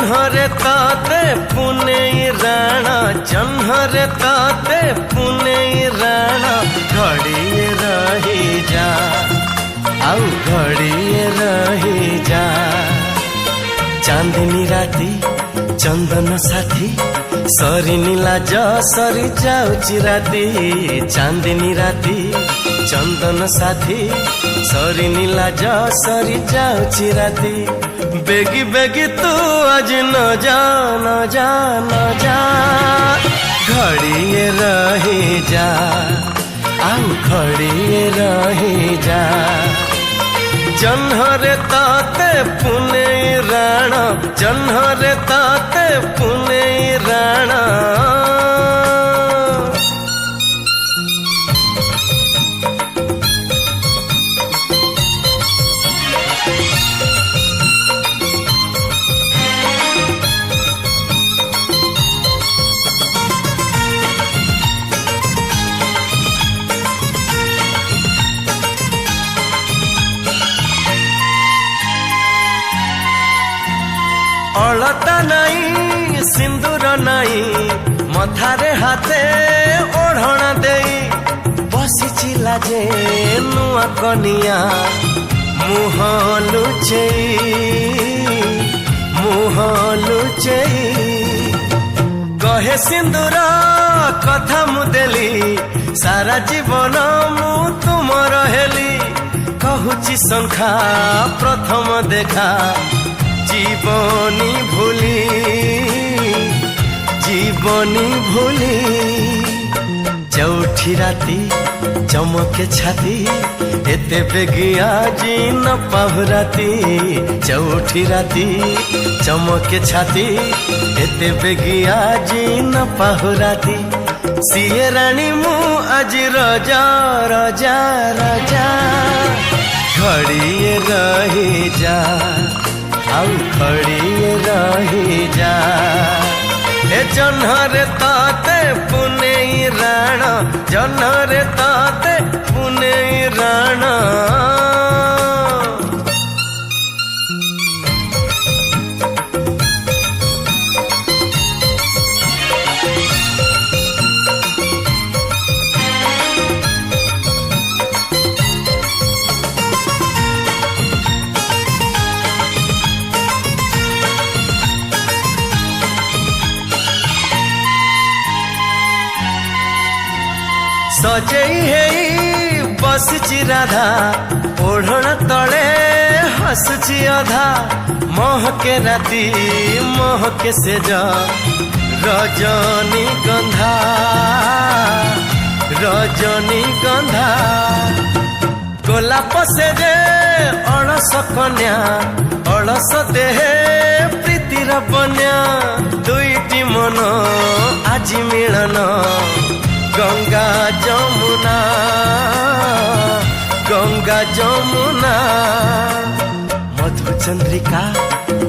जन्हरे ताते पुने राणा जन्हरे ताते पुने राणा घड़िए रही जा आउ घड़िए रही जा चांदनी राती चंदन साथी सरी नीलाज सरी जाऊची राती चांदनी राती चंदन साथी सरी नीलाज सरी जाऊची राती बेगी बेगी तू आज न जा न जा न जा घड़िए रही जा आउ घड़िए रही जा जन्हरे ताते पुने राणा जन्हरे ताते पुने राणा अलता नाई सिंदूर नाई मथारे हाथे ओढ़ना देई बसी लाजे नुआ कनिया मुह लुचेई कहे सिंदूर कथा मुदेली सारा जीवन मु तुमर हेली कहूची शंखा प्रथम देखा जीवनी भूली चौठी राती चमके छाती एते बेगिया जी न पाहुराती चौठी राती चमके छाती एते बेगिया जी न पाहुराती सिए रानी मु आज रजा रजा रजा घड़िए रही जा आउ खड़िए रही जा ए जन्हरे ताते पुने राणा जन्हरे ताते पुने राणा सजई है बसची राधा ओढ़ना तले हसुची अधा महके राती महके से जा रजनी गंधा गोलाप से जे अड़स कन्या अड़स देहे प्रीतिर बन्या दुईटी मन आज मिलन गंगा जमुना मधु चंद्रिका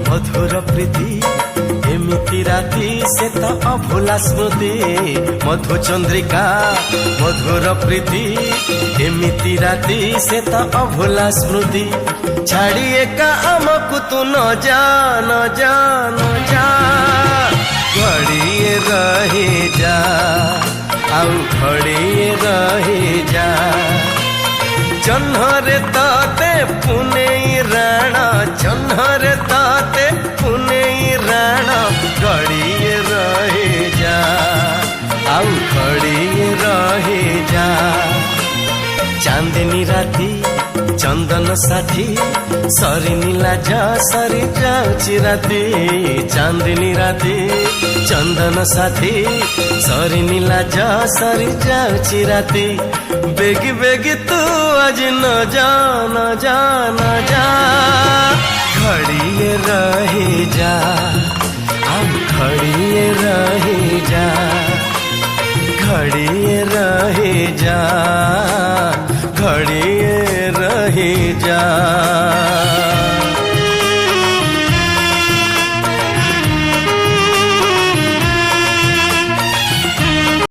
मधुर प्रीति एमिति राती से तो अभुला स्मृति मधु चंद्रिका मधुर प्रीति एमिति राती से तो अभुला स्मृति छाड़िए का आमको तू न जा न जा न जा घड़िए रही जा आउ घड़िए रही जा जन्हरे ताते पुने राणा जन्हरे ताते पुने राणा घड़िए रही जा आउ घड़िए रही जा चांदनी राती चंदन साथी सरी नीलाज सरी जाऊची राती चांदनी राती चंदन साथी सरी नीलाज सरी जाऊची राती बेगी बेगी तू आज न जा न जा न जा घड़िए रही जा अब घड़िए रही जा घड़िए रही जा।